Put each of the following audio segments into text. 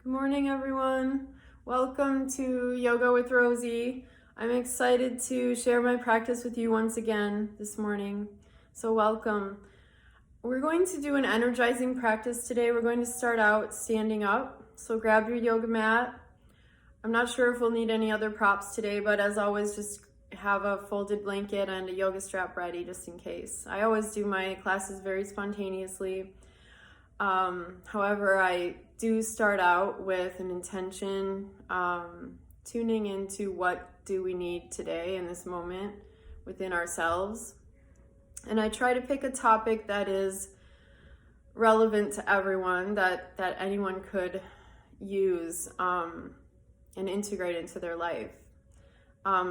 Good morning, everyone. Welcome to Yoga with Rosie. I'm excited to share my practice with you once again this morning. So welcome. We're going to do an energizing practice today. We're going to start out standing up. So grab your yoga mat. I'm not sure if we'll need any other props today, but as always, just have a folded blanket and a yoga strap ready just in case. I always do my classes very spontaneously. However, I do start out with an intention, tuning into what do we need today in this moment within ourselves. And I try to pick a topic that is relevant to everyone, that anyone could use and integrate into their life.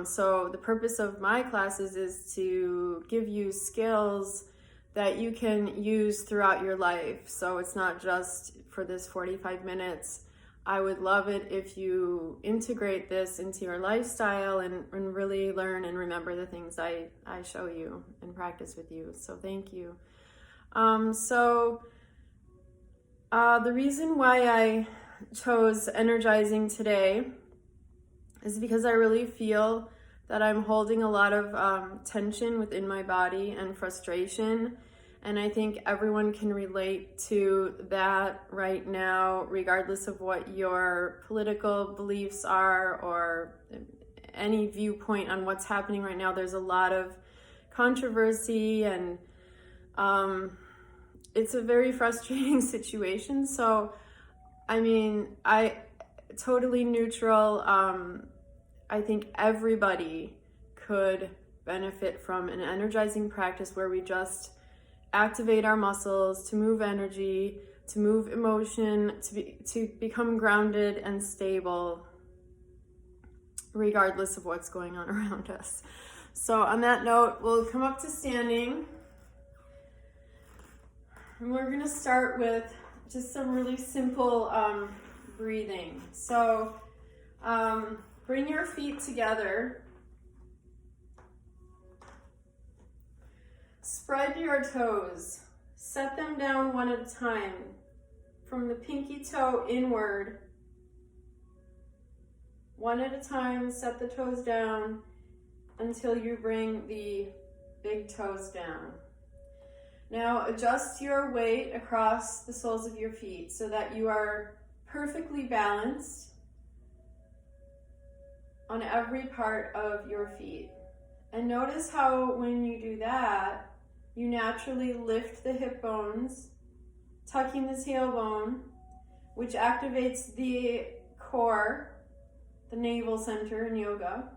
So the purpose of my classes is to give you skills that you can use throughout your life. So it's not just for this 45 minutes. I would love it if you integrate this into your lifestyle and really learn and remember the things I show you and practice with you. So thank you. The reason why I chose energizing today is because I really feel that I'm holding a lot of tension within my body and frustration. And I think everyone can relate to that right now, regardless of what your political beliefs are or any viewpoint on what's happening right now. There's a lot of controversy and it's a very frustrating situation. So, I totally neutral. I think everybody could benefit from an energizing practice where we just activate our muscles to move energy, to move emotion, to become grounded and stable, regardless of what's going on around us. So on that note, we'll come up to standing. And we're going to start with just some really simple breathing. So bring your feet together. Spread your toes. Set them down one at a time. From the pinky toe inward. One at a time, set the toes down until you bring the big toes down. Now adjust your weight across the soles of your feet so that you are perfectly balanced on every part of your feet. And notice how when you do that, you naturally lift the hip bones, tucking the tailbone, which activates the core, the navel center in yoga,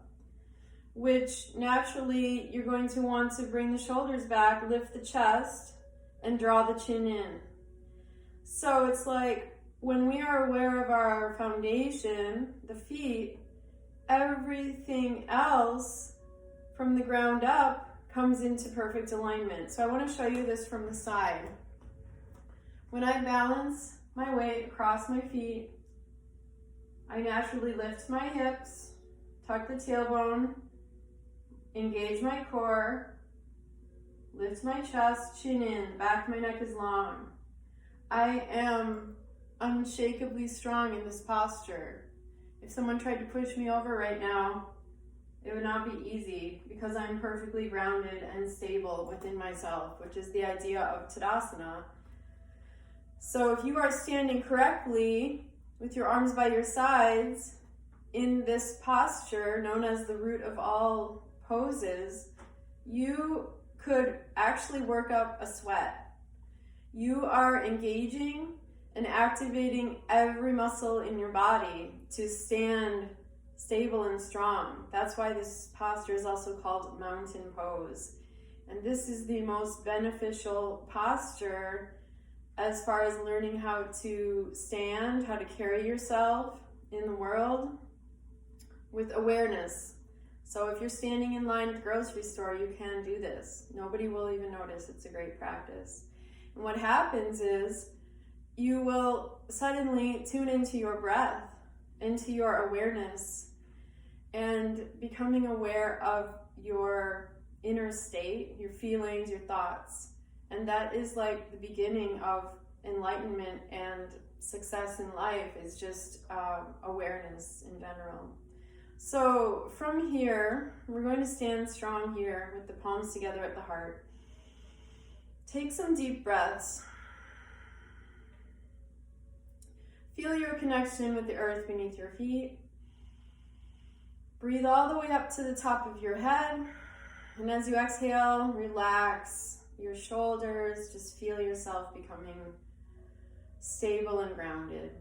which naturally you're going to want to bring the shoulders back, lift the chest, and draw the chin in. So it's like when we are aware of our foundation, the feet, everything else from the ground up comes into perfect alignment. So I want to show you this from the side. When I balance my weight across my feet, I naturally lift my hips, tuck the tailbone, engage my core, lift my chest, chin in, back of my neck is long. I am unshakably strong in this posture. If someone tried to push me over right now, it would not be easy because I'm perfectly grounded and stable within myself, which is the idea of Tadasana. So if you are standing correctly with your arms by your sides in this posture known as the root of all poses, you could actually work up a sweat. You are engaging and activating every muscle in your body to stand stable and strong. That's why this posture is also called mountain pose. And this is the most beneficial posture as far as learning how to stand, how to carry yourself in the world with awareness. So if you're standing in line at the grocery store, you can do this. Nobody will even notice. It's a great practice. And what happens is you will suddenly tune into your breath, into your awareness, and becoming aware of your inner state, your feelings, your thoughts. And that is like the beginning of enlightenment and success in life is just awareness in general. So from here, we're going to stand strong here with the palms together at the heart. Take some deep breaths. Feel your connection with the earth beneath your feet. Breathe all the way up to the top of your head. And as you exhale, relax your shoulders. Just feel yourself becoming stable and grounded.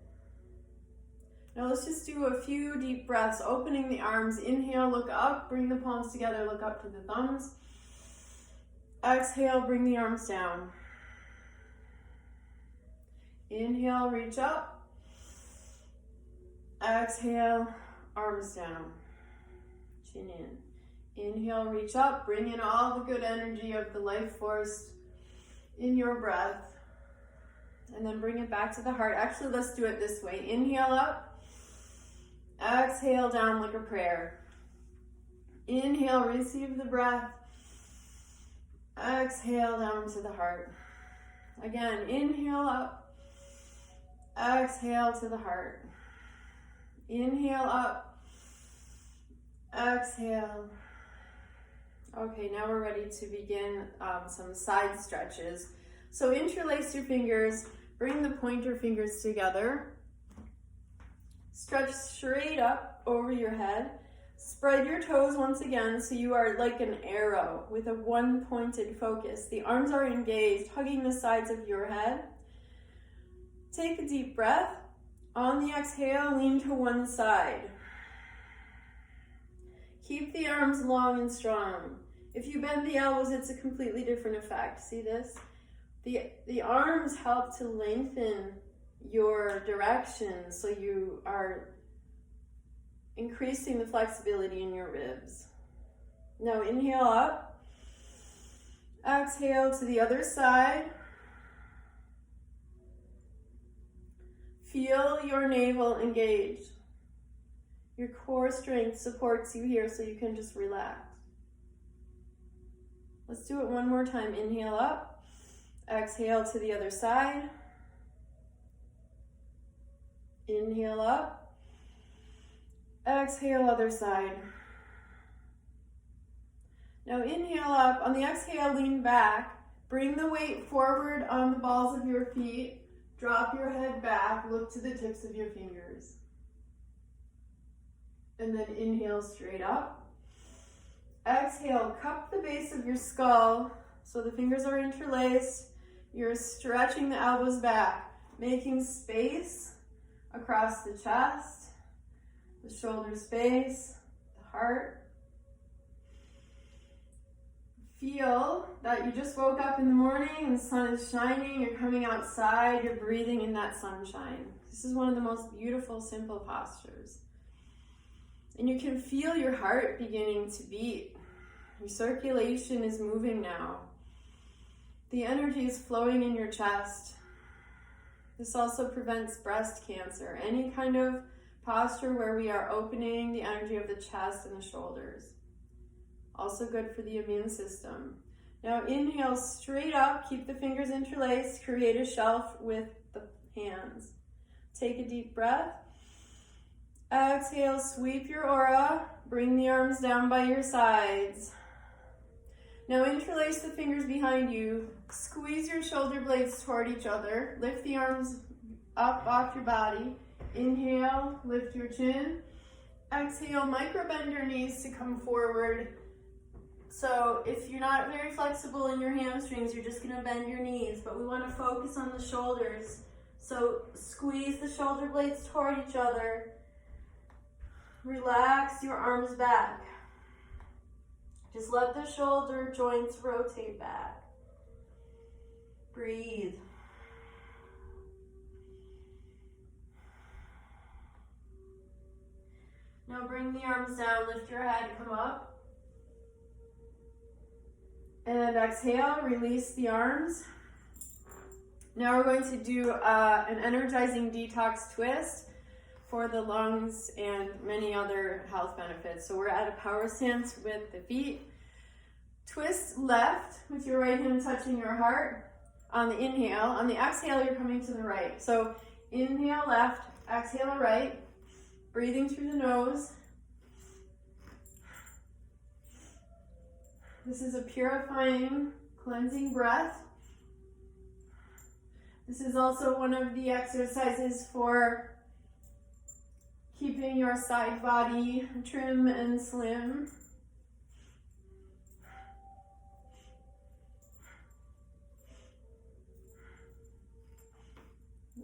Now let's just do a few deep breaths, opening the arms. Inhale, look up, bring the palms together, look up to the thumbs. Exhale, bring the arms down. Inhale, reach up. Exhale, arms down. Chin in. Inhale, reach up, bring in all the good energy of the life force in your breath. And then bring it back to the heart. Actually, let's do it this way. Inhale up. Exhale down like a prayer. Inhale, receive the breath. Exhale down to the heart. Again, inhale up. Exhale to the heart. Inhale up. Exhale. Okay, now we're ready to begin some side stretches. So interlace your fingers, bring the pointer fingers together. Stretch straight up over your head. Spread your toes once again so you are like an arrow with a one-pointed focus. The arms are engaged, hugging the sides of your head. Take a deep breath. On the exhale, lean to one side. Keep the arms long and strong. If you bend the elbows, it's a completely different effect. See this? The arms help to lengthen your direction, so you are increasing the flexibility in your ribs. Now inhale up, exhale to the other side. Feel your navel engaged. Your core strength supports you here, so you can just relax. Let's do it one more time. Inhale up, exhale to the other side. Inhale up, exhale other side. Now inhale up, on the exhale lean back, bring the weight forward on the balls of your feet, drop your head back, look to the tips of your fingers. And then inhale straight up. Exhale, cup the base of your skull so the fingers are interlaced. You're stretching the elbows back, making space across the chest, the shoulder space, the heart. Feel that you just woke up in the morning and the sun is shining, you're coming outside, you're breathing in that sunshine. This is one of the most beautiful, simple postures. And you can feel your heart beginning to beat. Your circulation is moving now. The energy is flowing in your chest. This also prevents breast cancer, any kind of posture where we are opening the energy of the chest and the shoulders. Also good for the immune system. Now inhale straight up, keep the fingers interlaced, create a shelf with the hands. Take a deep breath. Exhale, sweep your aura, bring the arms down by your sides. Now interlace the fingers behind you, squeeze your shoulder blades toward each other, lift the arms up off your body. Inhale, lift your chin. Exhale, micro bend your knees to come forward. So if you're not very flexible in your hamstrings, you're just gonna bend your knees, but we wanna focus on the shoulders. So squeeze the shoulder blades toward each other. Relax your arms back. Just let the shoulder joints rotate back. Breathe. Now bring the arms down, lift your head, come up. And exhale, release the arms. Now we're going to do an energizing detox twist for the lungs and many other health benefits. So we're at a power stance with the feet. Twist left with your right hand touching your heart on the inhale. On the exhale, you're coming to the right. So Inhale left, exhale right. Breathing through the nose. This is a purifying, cleansing breath. This is also one of the exercises for keeping your side body trim and slim.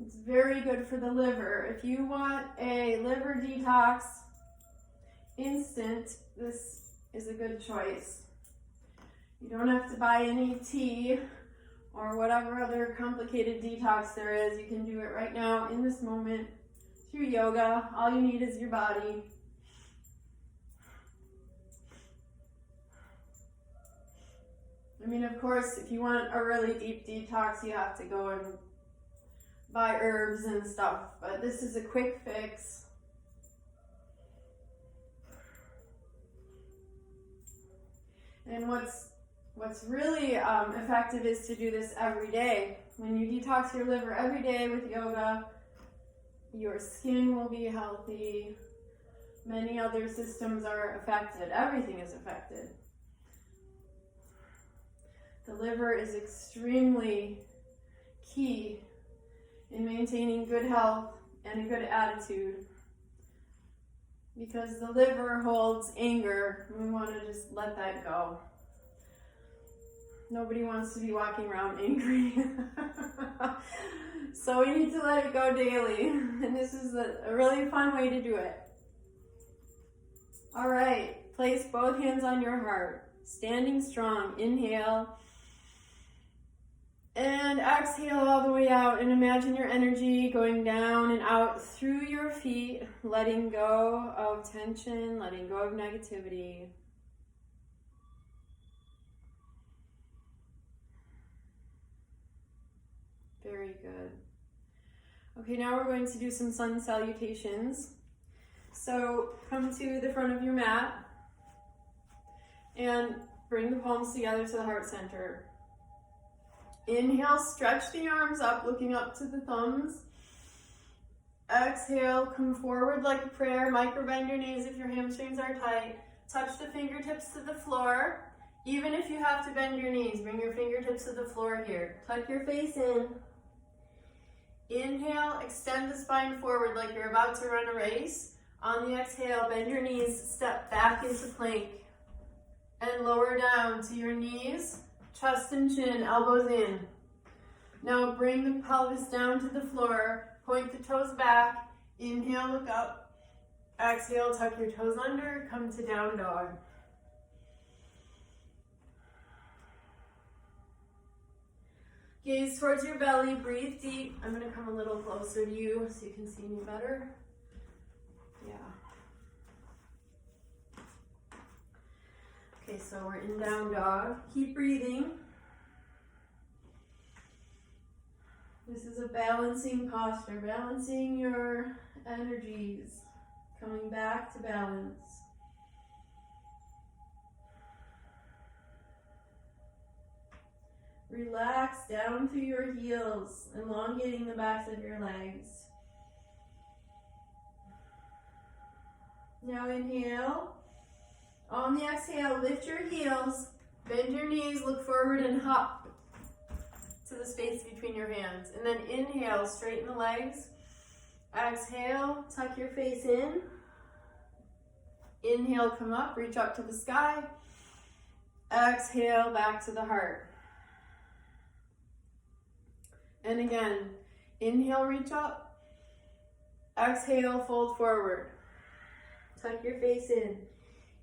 It's very good for the liver. If you want a liver detox instant, this is a good choice. You don't have to buy any tea or whatever other complicated detox there is. You can do it right now in this moment through yoga. All you need is your body. I mean, of course, if you want a really deep detox, you have to go and buy herbs and stuff, but this is a quick fix. And what's really effective is to do this every day. When you detox your liver every day with yoga, your skin will be healthy. Many other systems are affected. Everything is affected. The liver is extremely key in maintaining good health and a good attitude, because the liver holds anger. We want to just let that go. Nobody wants to be walking around angry. So we need to let it go daily. And this is a really fun way to do it. All right, place both hands on your heart. Standing strong. Inhale. And exhale all the way out, and imagine your energy going down and out through your feet, letting go of tension, letting go of negativity. Very good. Okay, now we're going to do some sun salutations. So come to the front of your mat and bring the palms together to the heart center. Inhale, stretch the arms up, looking up to the thumbs. Exhale, come forward like a prayer. Micro bend your knees if your hamstrings are tight. Touch the fingertips to the floor. Even if you have to bend your knees, bring your fingertips to the floor here. Tuck your face in. Inhale, extend the spine forward like you're about to run a race. On the exhale, bend your knees, step back into plank. And lower down to your knees. Chest and chin, elbows in. Now bring the pelvis down to the floor. Point the toes back. Inhale, look up. Exhale, tuck your toes under. Come to down dog. Gaze towards your belly. Breathe deep. I'm going to come a little closer to you so you can see me better. Yeah. Okay, so we're in down dog. Keep breathing. This is a balancing posture, balancing your energies, coming back to balance. Relax down through your heels, elongating the backs of your legs. Now inhale. On the exhale, lift your heels, bend your knees, look forward and hop to the space between your hands. And then inhale, straighten the legs. Exhale, tuck your face in. Inhale, come up, reach up to the sky. Exhale, back to the heart. And again, inhale, reach up. Exhale, fold forward. Tuck your face in.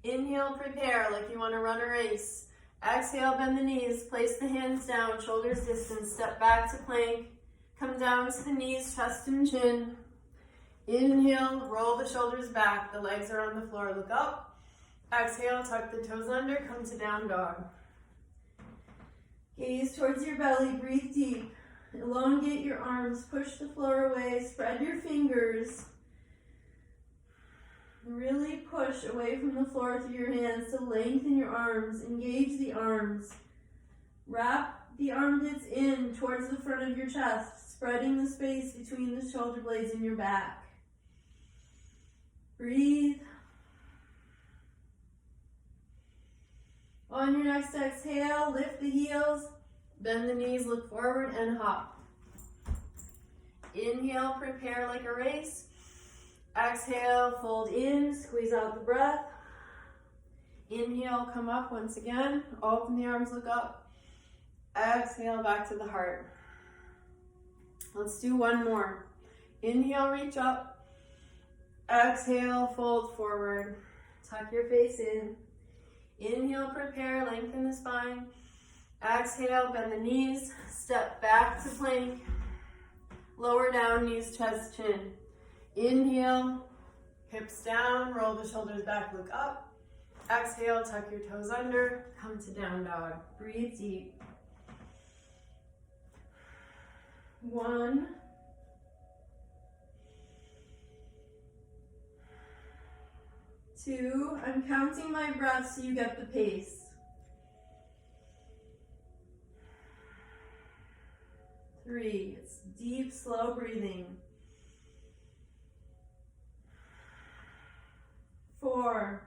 Inhale, prepare like you want to run a race. Exhale, bend the knees, place the hands down, shoulders distance, step back to plank. Come down to the knees, chest and chin. Inhale, roll the shoulders back, the legs are on the floor, look up. Exhale, tuck the toes under, come to down dog. Gaze towards your belly, breathe deep. Elongate your arms, push the floor away, spread your fingers. Really push away from the floor through your hands to lengthen your arms, engage the arms. Wrap the armpits in towards the front of your chest, spreading the space between the shoulder blades in your back. Breathe. On your next exhale, lift the heels, bend the knees, look forward, and hop. Inhale, prepare like a race. Exhale, fold in, squeeze out the breath. Inhale, come up once again. Open the arms, look up. Exhale, back to the heart. Let's do one more. Inhale, reach up. Exhale, fold forward. Tuck your face in. Inhale, prepare, lengthen the spine. Exhale, bend the knees. Step back to plank. Lower down, knees, chest, chin. Inhale, hips down, roll the shoulders back, look up. Exhale, tuck your toes under, come to down dog. Breathe deep. 1, 2, I'm counting my breaths so you get the pace. 3, it's deep, slow breathing. 4,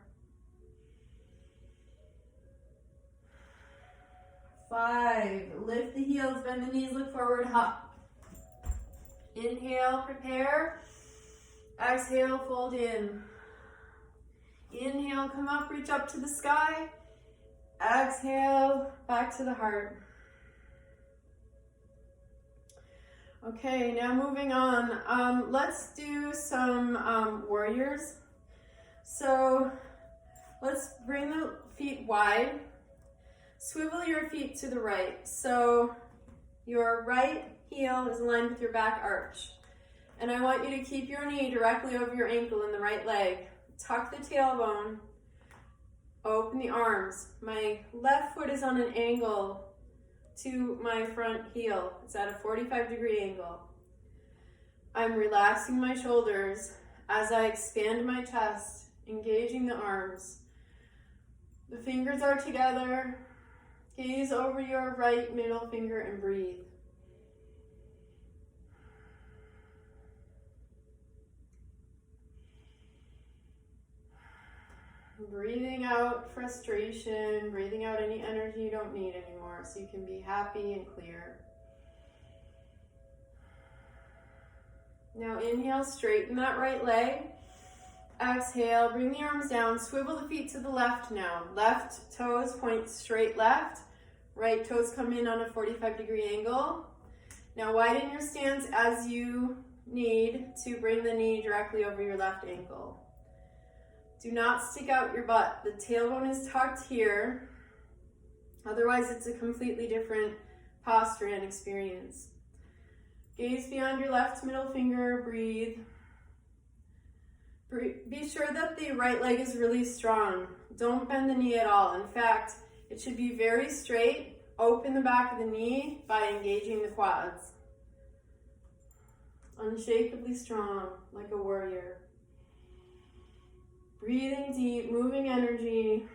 5, lift the heels, bend the knees, look forward, hop. Inhale, prepare. Exhale, fold in. Inhale, come up, reach up to the sky. Exhale, back to the heart. Okay, now moving on. Let's do some warriors. So let's bring the feet wide. Swivel your feet to the right. So your right heel is aligned with your back arch. And I want you to keep your knee directly over your ankle in the right leg. Tuck the tailbone. Open the arms. My left foot is on an angle to my front heel. It's at a 45-degree angle. I'm relaxing my shoulders as I expand my chest, engaging the arms. The fingers are together. Gaze over your right middle finger and breathe. Breathing out frustration, breathing out any energy you don't need anymore so you can be happy and clear. Now inhale, straighten that right leg. Exhale, bring the arms down, swivel the feet to the left now. Left toes point straight left, right toes come in on a 45-degree angle. Now widen your stance as you need to bring the knee directly over your left ankle. Do not stick out your butt. The tailbone is tucked here. Otherwise, it's a completely different posture and experience. Gaze beyond your left middle finger. Breathe. Be sure that the right leg is really strong. Don't bend the knee at all. In fact, it should be very straight. Open the back of the knee by engaging the quads. Unshakably strong, like a warrior. Breathing deep, moving energy.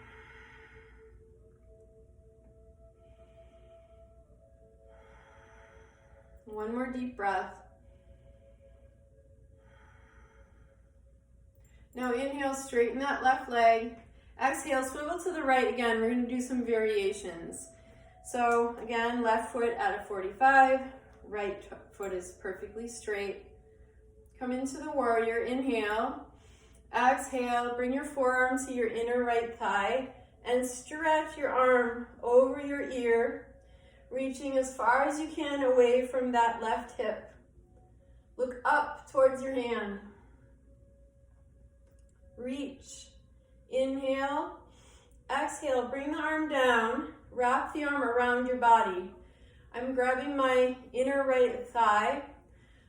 One more deep breath. Now inhale, straighten that left leg. Exhale, swivel to the right again. We're going to do some variations. So again, left foot at a 45, right foot is perfectly straight. Come into the warrior, inhale. Exhale, bring your forearm to your inner right thigh and stretch your arm over your ear, reaching as far as you can away from that left hip. Look up towards your hand. Reach. Inhale. Exhale, bring the arm down. Wrap the arm around your body. I'm grabbing my inner right thigh,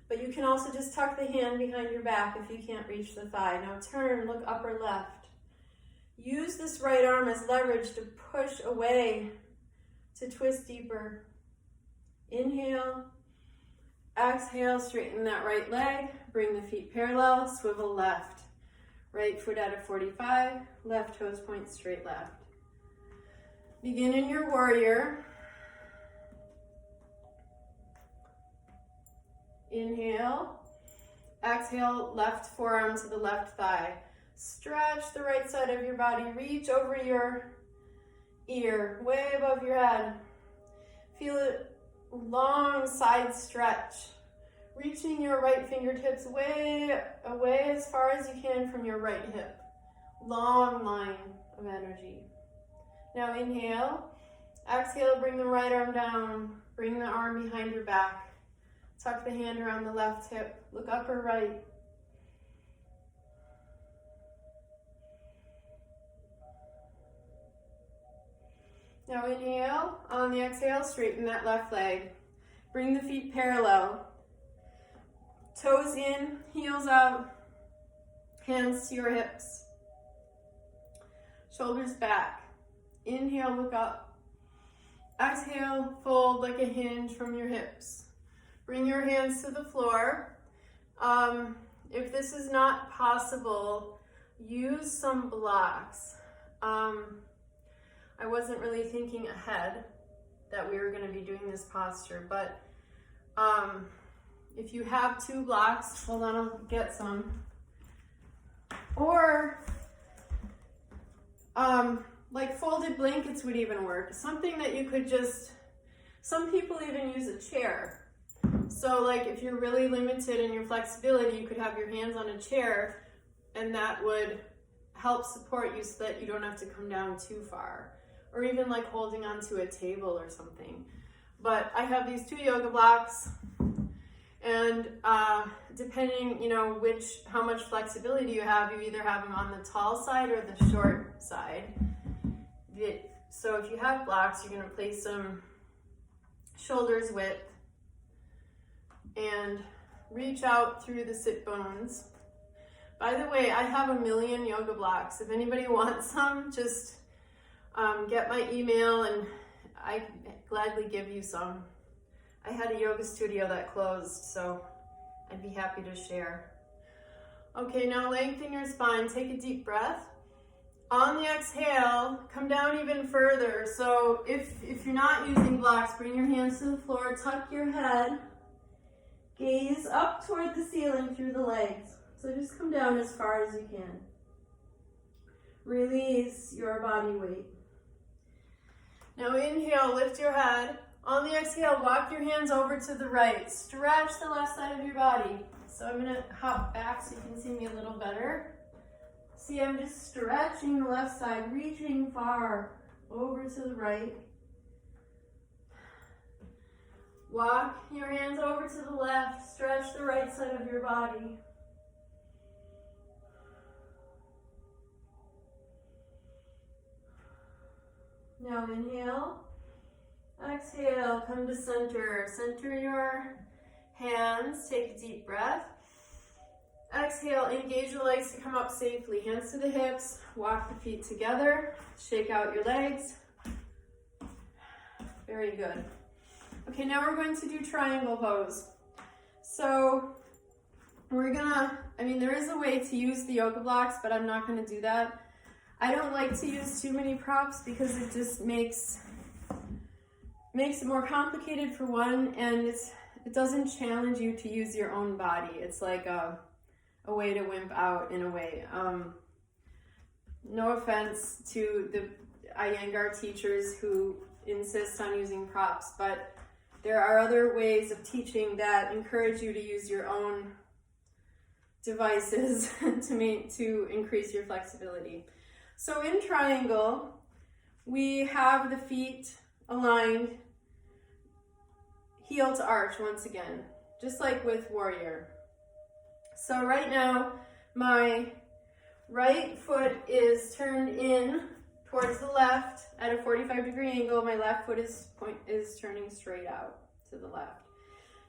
but you can also just tuck the hand behind your back if you can't reach the thigh. Now turn, look up or left. Use this right arm as leverage to push away, to twist deeper. Inhale. Exhale, straighten that right leg. Bring the feet parallel, swivel left. Right foot at a 45, left toes point straight left. Begin in your warrior. Inhale. Exhale, left forearm to the left thigh. Stretch the right side of your body. Reach over your ear, way above your head. Feel a long side stretch. Reaching your right fingertips way away as far as you can from your right hip. Long line of energy. Now inhale. Exhale, bring the right arm down. Bring the arm behind your back. Tuck the hand around the left hip. Look up or right. Now inhale. On the exhale, straighten that left leg. Bring the feet parallel. Toes in, heels out. Hands to your hips. Shoulders back. Inhale, look up. Exhale, fold like a hinge from your hips. Bring your hands to the floor. If this is not possible, use some blocks. I wasn't really thinking ahead that we were going to be doing this posture, but if you have 2 blocks, hold on, I'll get some. Or like folded blankets would even work. Something that you could just, some people even use a chair. So like if you're really limited in your flexibility, you could have your hands on a chair and that would help support you so that you don't have to come down too far. Or even like holding onto a table or something. But I have these 2 yoga blocks, and depending, how much flexibility you have, you either have them on the tall side or the short side. So if you have blocks, you're going to place them shoulders width and reach out through the sit bones. By the way, I have 1 million yoga blocks. If anybody wants some, just get my email and I can gladly give you some. I had a yoga studio that closed, so I'd be happy to share. Okay, now lengthen your spine. Take a deep breath. On the exhale, come down even further. So if you're not using blocks, bring your hands to the floor, tuck your head, gaze up toward the ceiling through the legs. So just come down as far as you can. Release your body weight. Now inhale, lift your head. On the exhale, walk your hands over to the right. Stretch the left side of your body. So I'm gonna hop back so you can see me a little better. See, I'm just stretching the left side, reaching far over to the right. Walk your hands over to the left. Stretch the right side of your body. Now inhale, exhale, come to center. Center your hands, take a deep breath. Exhale, engage the legs to come up safely. Hands to the hips, walk the feet together, shake out your legs. Very good. Okay, now we're going to do triangle pose. So there is a way to use the yoga blocks, but I'm not gonna do that. I don't like to use too many props because it just makes it more complicated for one, and it doesn't challenge you to use your own body. It's like a way to wimp out in a way. No offense to the Iyengar teachers who insist on using props, but there are other ways of teaching that encourage you to use your own devices to increase your flexibility. So in triangle, we have the feet aligned, heel to arch once again, just like with warrior. So right now, my right foot is turned in towards the left at a 45-degree angle. My left foot is turning straight out to the left.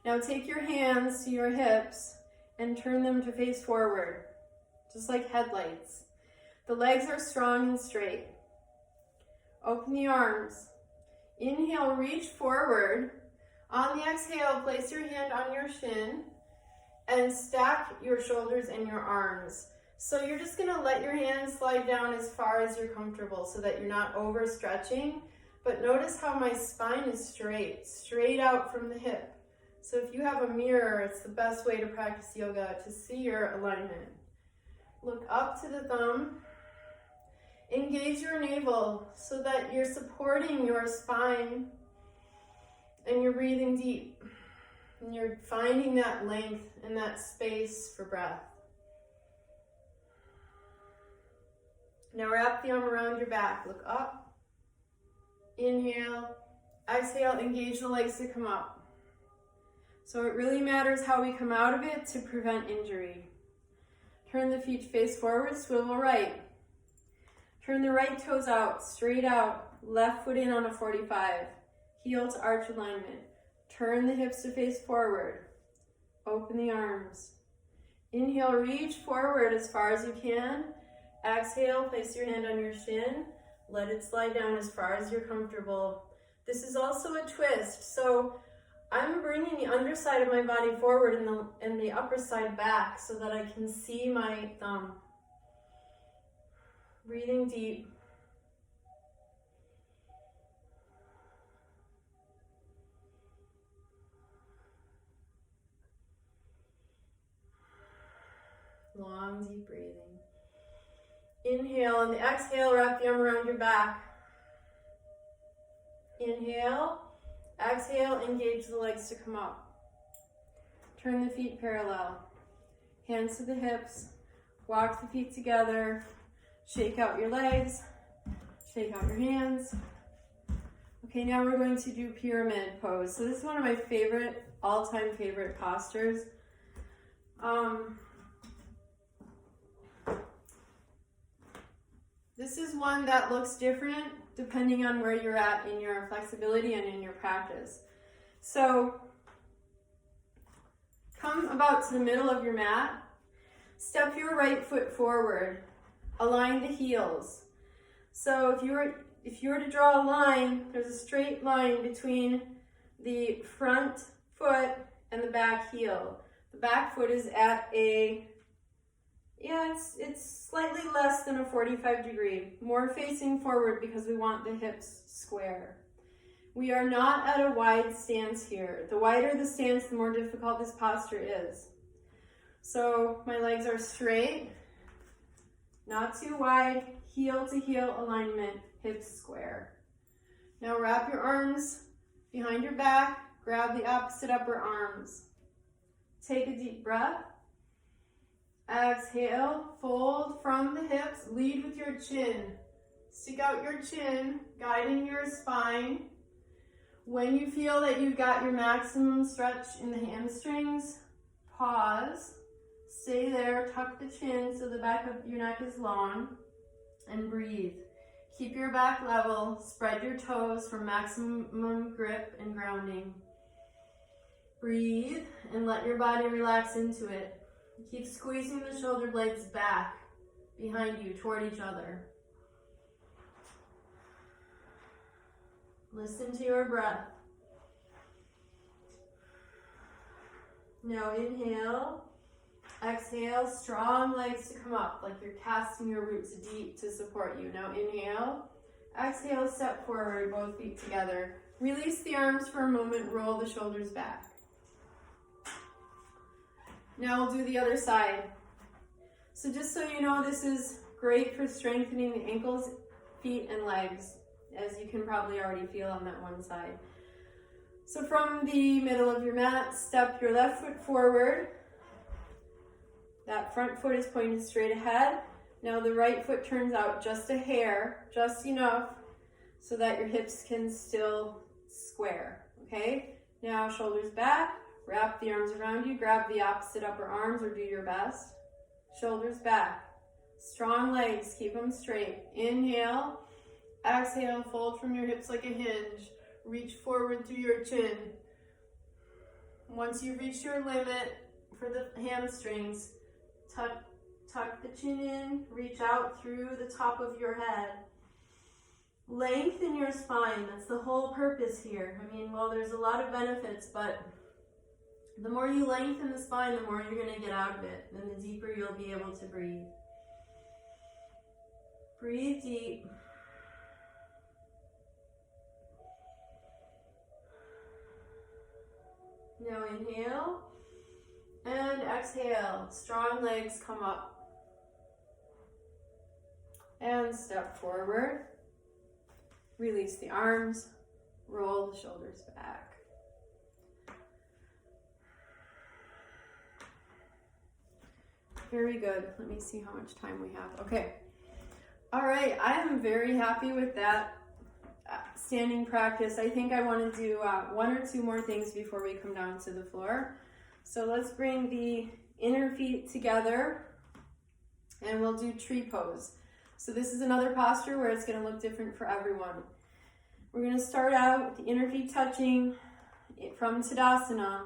Now take your hands to your hips and turn them to face forward, just like headlights. The legs are strong and straight. Open the arms. Inhale, reach forward. On the exhale, place your hand on your shin and stack your shoulders and your arms. So you're just gonna let your hands slide down as far as you're comfortable so that you're not overstretching. But notice how my spine is straight out from the hip. So if you have a mirror, it's the best way to practice yoga, to see your alignment. Look up to the thumb. Engage your navel so that you're supporting your spine and you're breathing deep. And you're finding that length and that space for breath. Now wrap the arm around your back. Look up. Inhale. Exhale. Engage the legs to come up. So it really matters how we come out of it to prevent injury. Turn the feet face forward, swivel right. Turn the right toes out, straight out, left foot in on a 45. Heel to arch alignment. Turn the hips to face forward. Open the arms. Inhale, reach forward as far as you can. Exhale, place your hand on your shin. Let it slide down as far as you're comfortable. This is also a twist, so I'm bringing the underside of my body forward and the upper side back so that I can see my thumb. Breathing deep. Long, deep breathing. Inhale, on the exhale, wrap the arm around your back. Inhale. Exhale, engage the legs to come up. Turn the feet parallel. Hands to the hips. Walk the feet together. Shake out your legs. Shake out your hands. Okay, now we're going to do pyramid pose. So this is one of my favorite, all-time favorite postures. This is one that looks different depending on where you're at in your flexibility and in your practice. So come about to the middle of your mat. Step your right foot forward. Align the heels. So if you were to draw a line, there's a straight line between the front foot and the back heel. The back foot is at it's slightly less than a 45 degree, more facing forward because we want the hips square. We are not at a wide stance here. The wider the stance, the more difficult this posture is. So my legs are straight, not too wide, heel to heel alignment, hips square. Now wrap your arms behind your back, grab the opposite upper arms. Take a deep breath. Exhale, fold from the hips, lead with your chin. Stick out your chin, guiding your spine. When you feel that you've got your maximum stretch in the hamstrings, pause. Stay there, tuck the chin so the back of your neck is long, and breathe. Keep your back level, spread your toes for maximum grip and grounding. Breathe and let your body relax into it. Keep squeezing the shoulder blades back behind you toward each other. Listen to your breath. Now inhale, exhale, strong legs to come up like you're casting your roots deep to support you. Now inhale, exhale, step forward, both feet together. Release the arms for a moment, roll the shoulders back. Now we'll do the other side. So just so you know, this is great for strengthening the ankles, feet, and legs, as you can probably already feel on that one side. So from the middle of your mat, step your left foot forward. That front foot is pointed straight ahead. Now the right foot turns out just a hair, just enough, so that your hips can still square, okay? Now shoulders back. Wrap the arms around you, grab the opposite upper arms or do your best. Shoulders back. Strong legs, keep them straight. Inhale, exhale, fold from your hips like a hinge. Reach forward through your chin. Once you reach your limit for the hamstrings, tuck the chin in, reach out through the top of your head. Lengthen your spine, that's the whole purpose here. I mean, well, there's a lot of benefits, but the more you lengthen the spine, the more you're going to get out of it, and the deeper you'll be able to breathe. Breathe deep. Now inhale and exhale. Strong legs come up. And step forward. Release the arms. Roll the shoulders back. Very good. Let me see how much time we have. Okay. All right. I am very happy with that standing practice. I think I want to do one or two more things before we come down to the floor. So let's bring the inner feet together and we'll do tree pose. So this is another posture where it's going to look different for everyone. We're going to start out with the inner feet touching from Tadasana.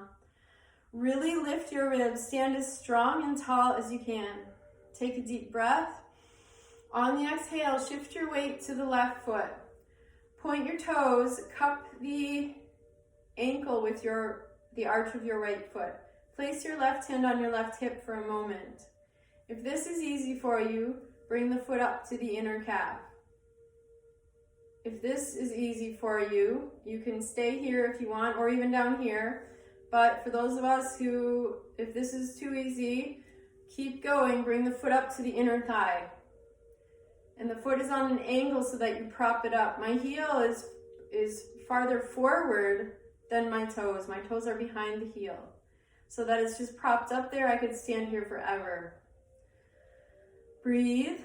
Really lift your ribs. Stand as strong and tall as you can. Take a deep breath. On the exhale, shift your weight to the left foot. Point your toes. Cup the ankle with the arch of your right foot. Place your left hand on your left hip for a moment. If this is easy for you, bring the foot up to the inner calf. If this is easy for you, you can stay here if you want, or even down here. But for those of us who, if this is too easy, keep going. Bring the foot up to the inner thigh. And the foot is on an angle so that you prop it up. My heel is farther forward than my toes. My toes are behind the heel. So that it's just propped up there. I could stand here forever. Breathe.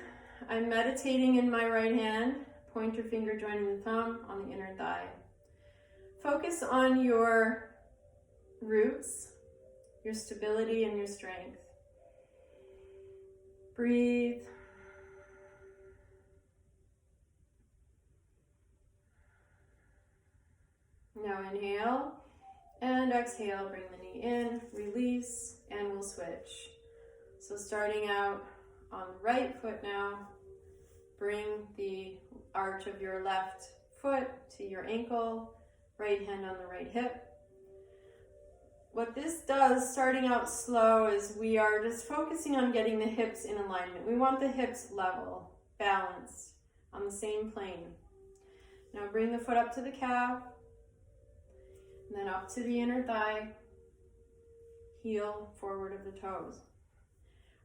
I'm meditating in my right hand. Pointer finger joining the thumb on the inner thigh. Focus on your roots, your stability, and your strength. Breathe. Now inhale and exhale. Bring the knee in, release, and we'll switch. So starting out on the right foot now, bring the arch of your left foot to your ankle, right hand on the right hip. What this does, starting out slow, is we are just focusing on getting the hips in alignment. We want the hips level, balanced, on the same plane. Now bring the foot up to the calf, and then up to the inner thigh, heel forward of the toes.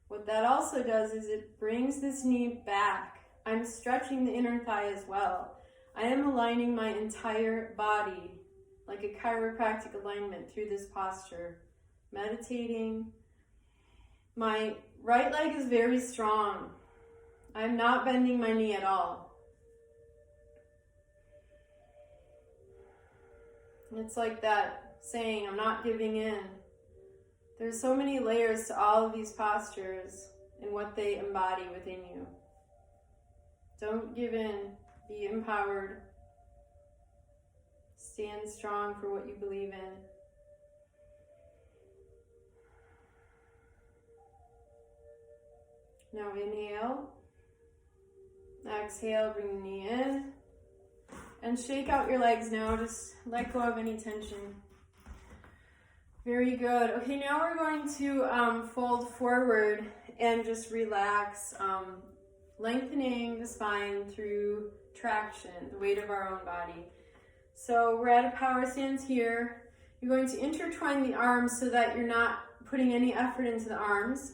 What that also does is it brings this knee back. I'm stretching the inner thigh as well. I am aligning my entire body like a chiropractic alignment through this posture. Meditating. My right leg is very strong. I'm not bending my knee at all. It's like that saying, I'm not giving in. There's so many layers to all of these postures and what they embody within you. Don't give in. Be empowered. Stand strong for what you believe in. Now inhale. Exhale, bring the knee in. And shake out your legs now. Just let go of any tension. Very good. Okay, now we're going to fold forward and just relax, lengthening the spine through traction, the weight of our own body. So we're at a power stance here. You're going to intertwine the arms so that you're not putting any effort into the arms.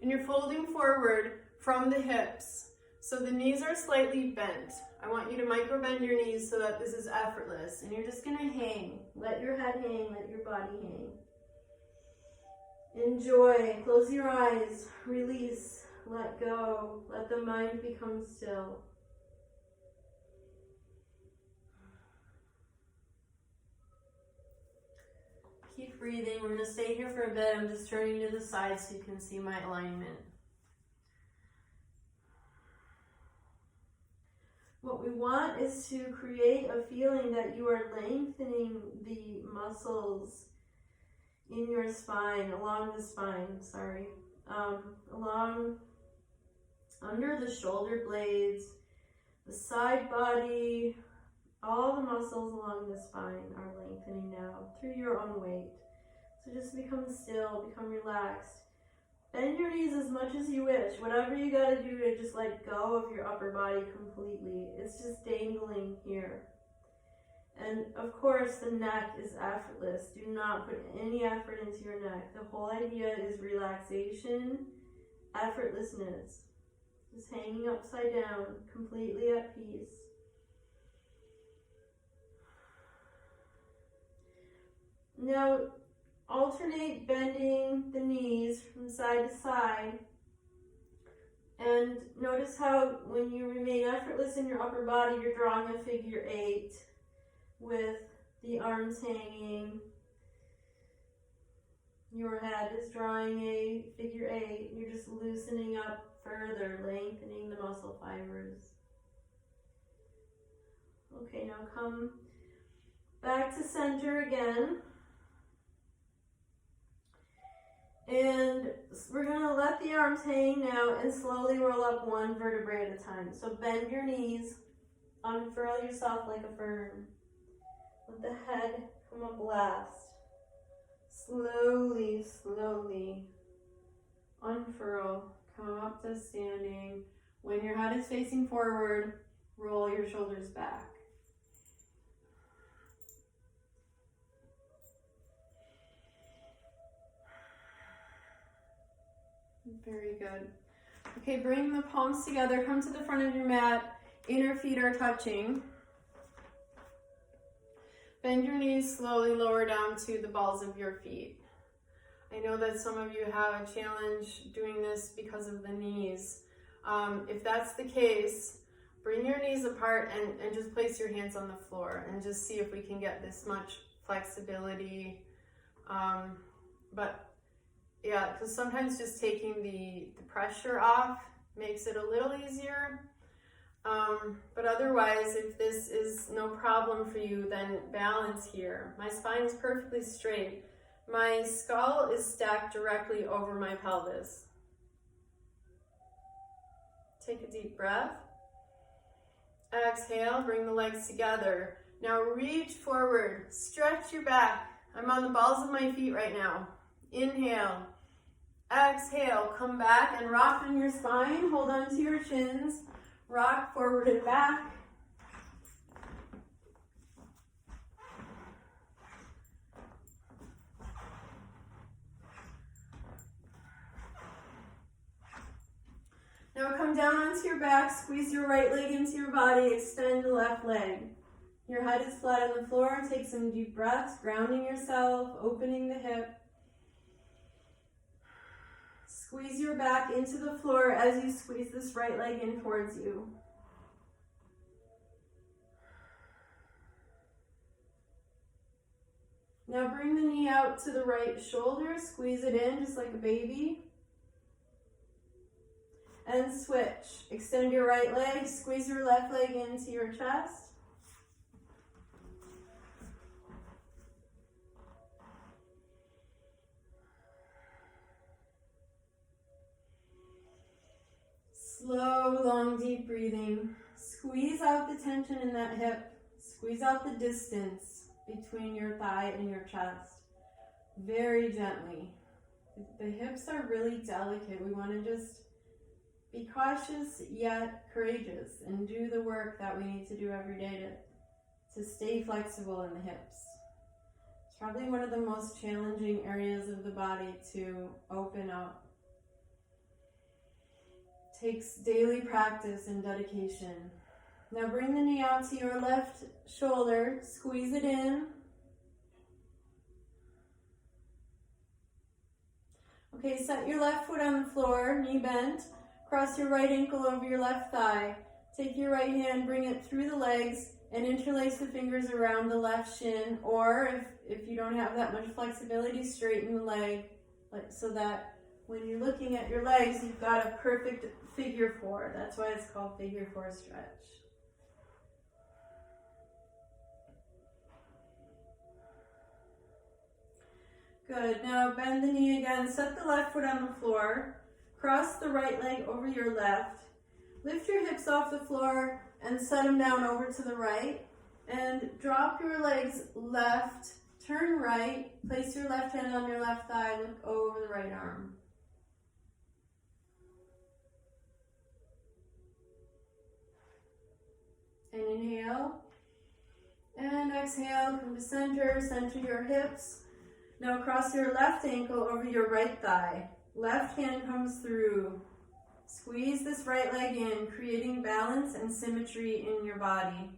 And you're folding forward from the hips. So the knees are slightly bent. I want you to micro bend your knees so that this is effortless. And you're just going to hang. Let your head hang, let your body hang. Enjoy. Close your eyes. Release. Let go. Let the mind become still. Keep breathing. We're going to stay here for a bit. I'm just turning to the side so you can see my alignment. What we want is to create a feeling that you are lengthening the muscles in your spine, along the spine, along under the shoulder blades, the side body, all the muscles along the spine are lengthening now through your own weight. So just become still, become relaxed. Bend your knees as much as you wish. Whatever you got to do to just let go of your upper body completely. It's just dangling here. And of course, the neck is effortless. Do not put any effort into your neck. The whole idea is relaxation, effortlessness. Just hanging upside down, completely at peace. Now, alternate bending the knees from side to side. And notice how when you remain effortless in your upper body, you're drawing a figure 8 with the arms hanging. Your head is drawing a figure 8. You're just loosening up further, lengthening the muscle fibers. Okay, now come back to center again. And we're going to let the arms hang now and slowly roll up one vertebrae at a time. So bend your knees, unfurl yourself like a fern. Let the head come up last. Slowly, slowly unfurl, come up to standing. When your head is facing forward, roll your shoulders back. Very good. Okay, bring the palms together, come to the front of your mat, inner feet are touching. Bend your knees slowly, lower down to the balls of your feet. I know that some of you have a challenge doing this because of the knees. If that's the case, bring your knees apart and just place your hands on the floor and just see if we can get this much flexibility. But yeah, because sometimes just taking the pressure off makes it a little easier. But otherwise, if this is no problem for you, then balance here. My spine is perfectly straight. My skull is stacked directly over my pelvis. Take a deep breath. Exhale, bring the legs together. Now reach forward, stretch your back. I'm on the balls of my feet right now. Inhale. Exhale, come back and rock on your spine. Hold on to your shins. Rock forward and back. Now come down onto your back, squeeze your right leg into your body, extend the left leg. Your head is flat on the floor. Take some deep breaths, grounding yourself, opening the hip. Squeeze your back into the floor as you squeeze this right leg in towards you. Now bring the knee out to the right shoulder, squeeze it in just like a baby. And switch. Extend your right leg, squeeze your left leg into your chest. Slow, long, deep breathing. Squeeze out the tension in that hip. Squeeze out the distance between your thigh and your chest. Very gently. The hips are really delicate. We want to just be cautious yet courageous and do the work that we need to do every day to stay flexible in the hips. It's probably one of the most challenging areas of the body to open up. Takes daily practice and dedication. Now bring the knee out to your left shoulder, squeeze it in. Okay, set your left foot on the floor, knee bent. Cross your right ankle over your left thigh. Take your right hand, bring it through the legs, and interlace the fingers around the left shin. Or if you don't have that much flexibility, straighten the leg so that when you're looking at your legs, you've got a perfect figure 4. That's why it's called figure 4 stretch. Good. Now bend the knee again. Set the left foot on the floor. Cross the right leg over your left. Lift your hips off the floor and set them down over to the right. And drop your legs left. Turn right. Place your left hand on your left thigh. Look over the right arm. And inhale. And exhale, come to center, center your hips. Now cross your left ankle over your right thigh. Left hand comes through. Squeeze this right leg in, creating balance and symmetry in your body.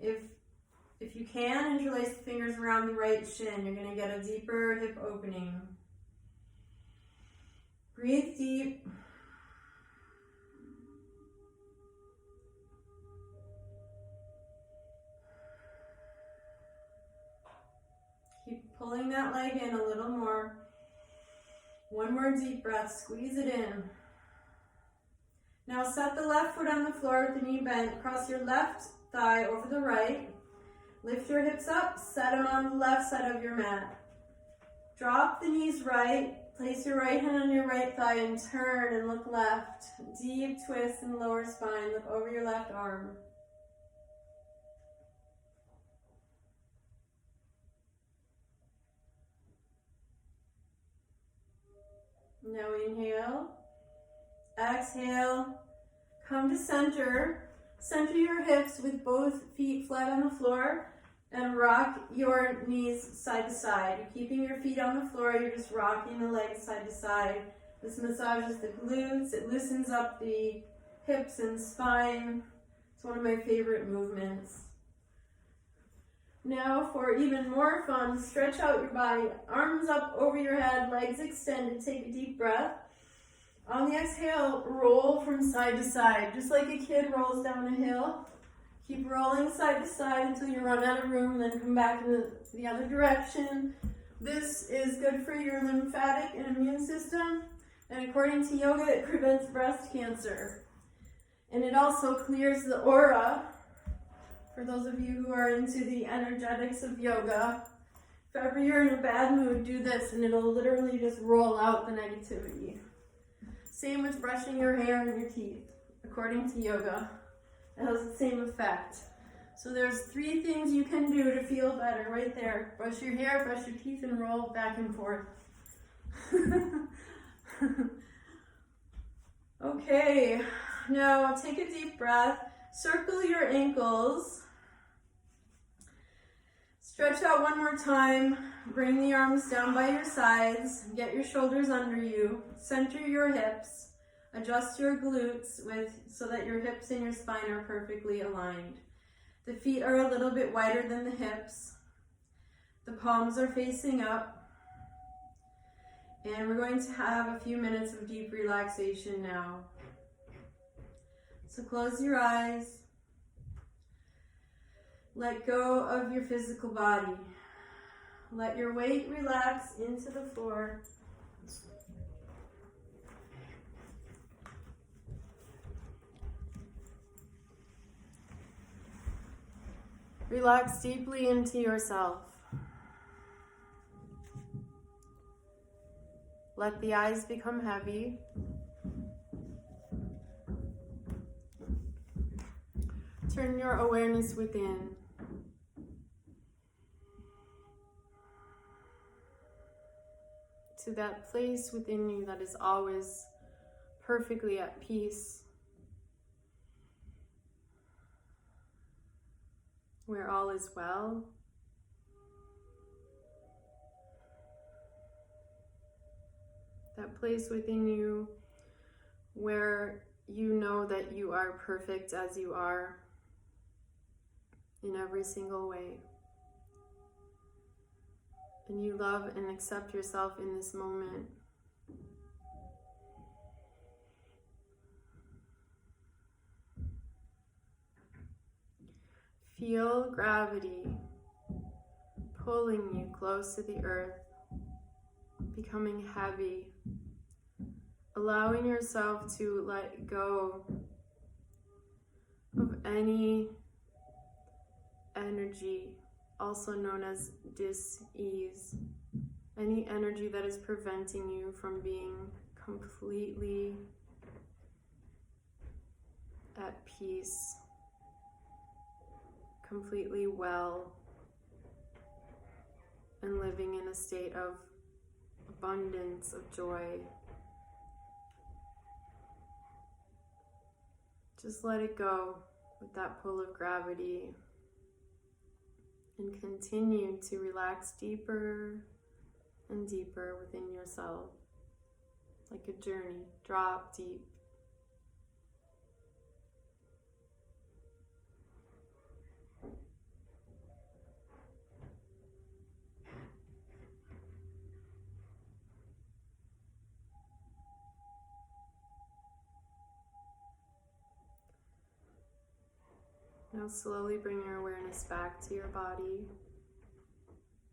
If you can, interlace the fingers around the right shin. You're going to get a deeper hip opening. Breathe deep. Keep pulling that leg in a little more. One more deep breath. Squeeze it in. Now set the left foot on the floor with the knee bent. Cross your left thigh over the right. Lift your hips up. Set them on the left side of your mat. Drop the knees right. Place your right hand on your right thigh and turn and look left. Deep twist in the lower spine. Look over your left arm. Now inhale. Exhale. Come to center. Center your hips with both feet flat on the floor and rock your knees side to side. You're keeping your feet on the floor. You're just rocking the legs side to side. This massages the glutes. It loosens up the hips and spine. It's one of my favorite movements. Now for even more fun, stretch out your body. Arms up over your head, legs extended. Take a deep breath. On the exhale, roll from side to side, just like a kid rolls down a hill. Keep rolling side to side until you run out of room, then come back in the other direction. This is good for your lymphatic and immune system, and according to yoga, it prevents breast cancer. And it also clears the aura. For those of you who are into the energetics of yoga, if ever you're in a bad mood, do this, and it'll literally just roll out the negativity. Same with brushing your hair and your teeth. According to yoga, it has the same effect. So there's 3 things you can do to feel better right there. Brush your hair, brush your teeth, and roll back and forth. Okay, now take a deep breath. Circle your ankles. Stretch out one more time. Bring the arms down by your sides. Get your shoulders under you. Center your hips. Adjust your glutes so that your hips and your spine are perfectly aligned. The feet are a little bit wider than the hips. The palms are facing up. And we're going to have a few minutes of deep relaxation now. So close your eyes. Let go of your physical body. Let your weight relax into the floor. Relax deeply into yourself. Let the eyes become heavy. Turn your awareness within. To that place within you that is always perfectly at peace, where all is well. That place within you where you know that you are perfect as you are in every single way. And you love and accept yourself in this moment. Feel gravity pulling you close to the earth, becoming heavy, allowing yourself to let go of any energy, also known as dis-ease, any energy that is preventing you from being completely at peace, completely well, and living in a state of abundance, of joy. Just let it go with that pull of gravity. And continue to relax deeper and deeper within yourself, like a journey. Drop deep. Now slowly bring your awareness back to your body,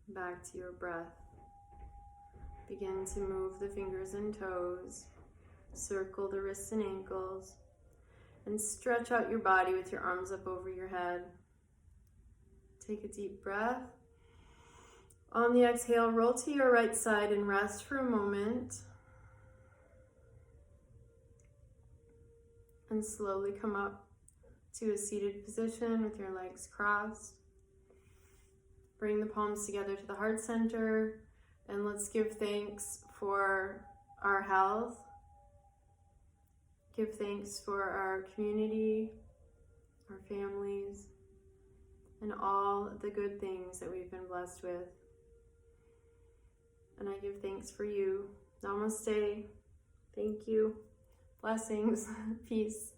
back to your breath. Begin to move the fingers and toes, circle the wrists and ankles, and stretch out your body with your arms up over your head. Take a deep breath. On the exhale, roll to your right side and rest for a moment. And slowly come up to a seated position with your legs crossed. Bring the palms together to the heart center, and let's give thanks for our health. Give thanks for our community, our families, and all the good things that we've been blessed with. And I give thanks for you. Namaste. Thank you. Blessings. Peace.